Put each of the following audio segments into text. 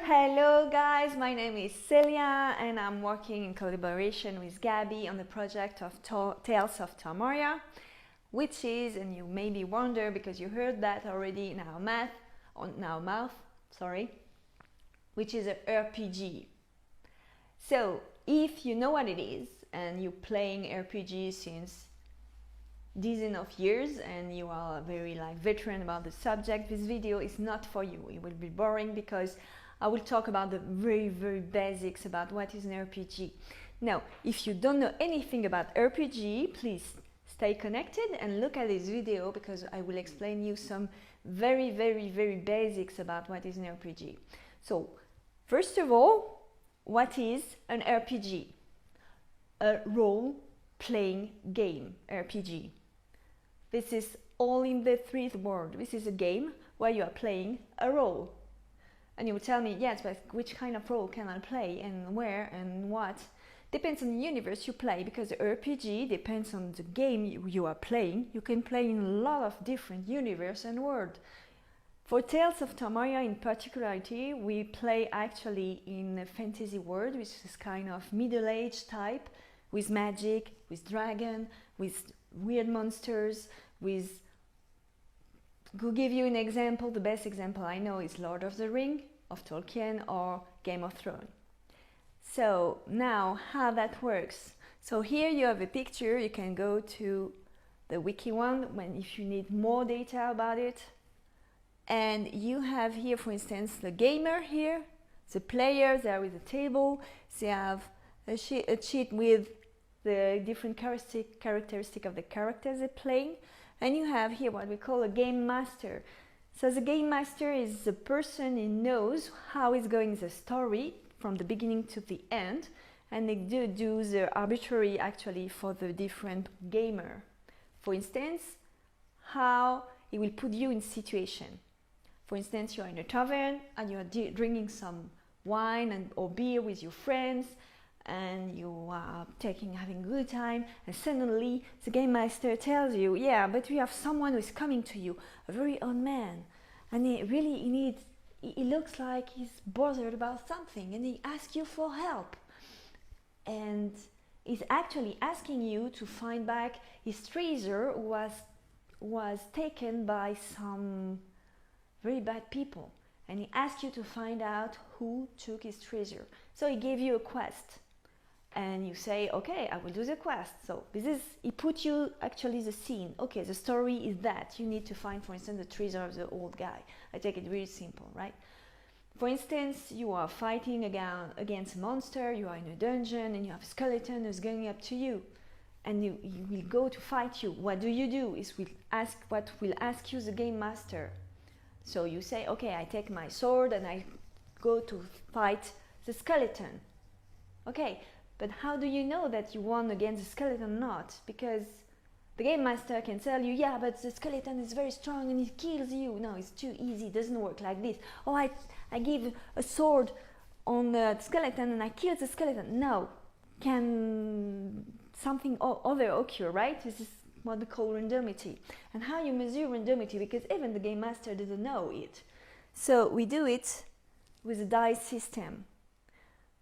Hello guys, my name is Célia and I'm working in collaboration with Gabby on the project of Tales of Tamaria, which is, and you maybe wonder because you heard that already in our mouth, which is an RPG. So if you know what it is and you're playing RPG since dozens of years and you are very veteran about the subject, this video is not for you. It will be boring because I will talk about the very basics about what is an RPG. Now, if you don't know anything about RPG, please stay connected and look at this video because I will explain you some very basics about what is an RPG. So, first of all, what is an RPG? A role-playing game, RPG. This is all in the three words. This is a game where you are playing a role. And you will tell me, yes, but which kind of role can I play and where and what? Depends on the universe you play, because the RPG depends on the game you are playing. You can play in a lot of different universe and world. For Tales of Tamaria in particularity, we play actually in a fantasy world, which is kind of middle-aged type, with magic, with dragon, with weird monsters, with... To give you an example, the best example I know is Lord of the Rings of Tolkien or Game of Thrones. So now how that works. So here you have a picture, you can go to the wiki one if you need more data about it. And you have here, for instance, the gamer here, the player, they are with a table, they have a sheet with the different characteristic of the characters they're playing. And you have here what we call a game master. So the game master is the person who knows how is going the story from the beginning to the end, and they do the arbitrary actually for the different gamer. For instance, how he will put you in situation. For instance, you are in a tavern and you are drinking some wine or beer with your friends, and you are having a good time, and suddenly the game master tells you, yeah, but we have someone who is coming to you, a very old man, and he looks like he's bothered about something, and he asks you for help, and he's actually asking you to find back his treasure was taken by some very bad people, and he asks you to find out who took his treasure. So he gave you a quest. And you say, okay, I will do the quest. So he put you actually the scene. Okay, the story is that you need to find, for instance, the treasure of the old guy. I take it really simple, right? For instance, you are fighting against a monster, you are in a dungeon, and you have a skeleton who's going up to you. And you will go to fight you. What do? Is what will ask you the game master. So you say, okay, I take my sword and I go to fight the skeleton. Okay. But how do you know that you won against the skeleton or not? Because the game master can tell you, yeah, but the skeleton is very strong and it kills you. No, it's too easy, it doesn't work like this. Oh, I give a sword on the skeleton and I kill the skeleton. No, can something other occur, right? This is what we call randomity. And how you measure randomity, because even the game master doesn't know it. So we do it with a dice system.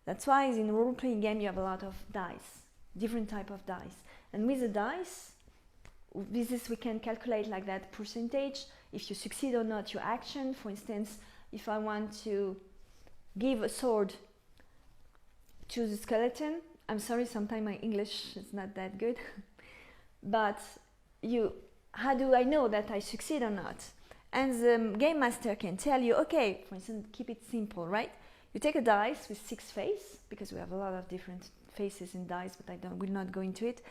That's why in a role-playing game you have a lot of dice, different type of dice. And with the dice, we can calculate like that percentage, if you succeed or not your action. For instance, if I want to give a sword to the skeleton, I'm sorry, sometimes my English is not that good, but how do I know that I succeed or not? And the game master can tell you, okay, for instance, keep it simple, right? You take a dice with 6 faces, because we have a lot of different faces in dice, but I will not go into it.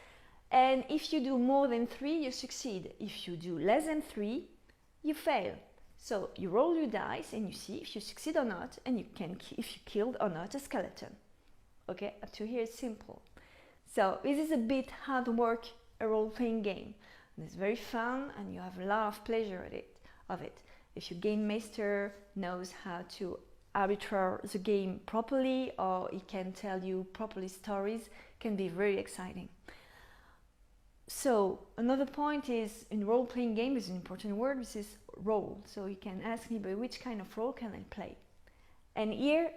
And if you do more than 3, you succeed. If you do less than 3, you fail. So you roll your dice and you see if you succeed or not, and if you killed or not a skeleton. Okay, up to here it's simple. So this is a bit how to work a role-playing game. And it's very fun, and you have a lot of pleasure of it. If your game master knows how to arbitrate the game properly, or he can tell you properly stories, can be very exciting. So another point is, in role-playing game is an important word, this is role. So you can ask me, but which kind of role can I play? And here,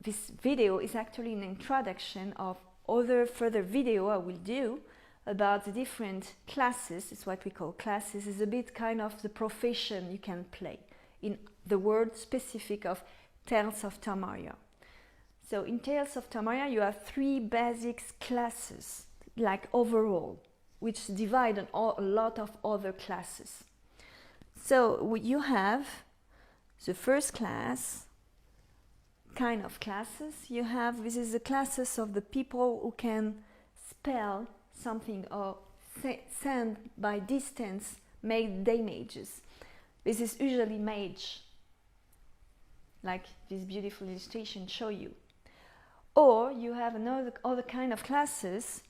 this video is actually an introduction of other further video I will do about the different classes. It's what we call classes. It's a bit kind of the profession you can play in the word specific of Tales of Tamaria. So in Tales of Tamaria you have 3 basic classes, like overall, which divide on a lot of other classes. So you have the first class, kind of classes. You have, this is the classes of the people who can spell something or send by distance, make damages. This is usually mage, like this beautiful illustration show you. Or you have other kind of classes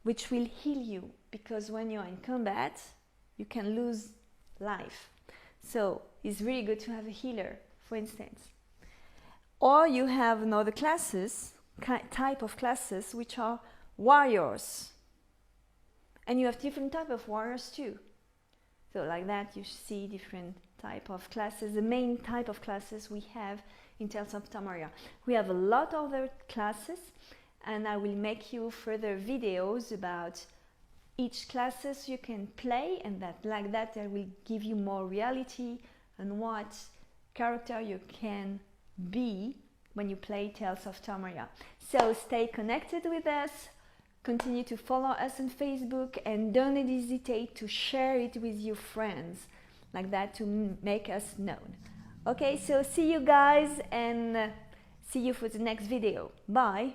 which will heal you, because when you're in combat you can lose life. So it's really good to have a healer, for instance. Or you have another classes, type of classes, which are warriors. And you have different type of warriors too. So like that you see different type of classes. The main type of classes we have in Tales of Tamaria. We have a lot of other classes, and I will make you further videos about each classes you can play, and that like that I will give you more reality and what character you can be when you play Tales of Tamaria. So stay connected with us, continue to follow us on Facebook, and don't hesitate to share it with your friends, like that, to make us known. Okay, so see you guys, and see you for the next video. Bye.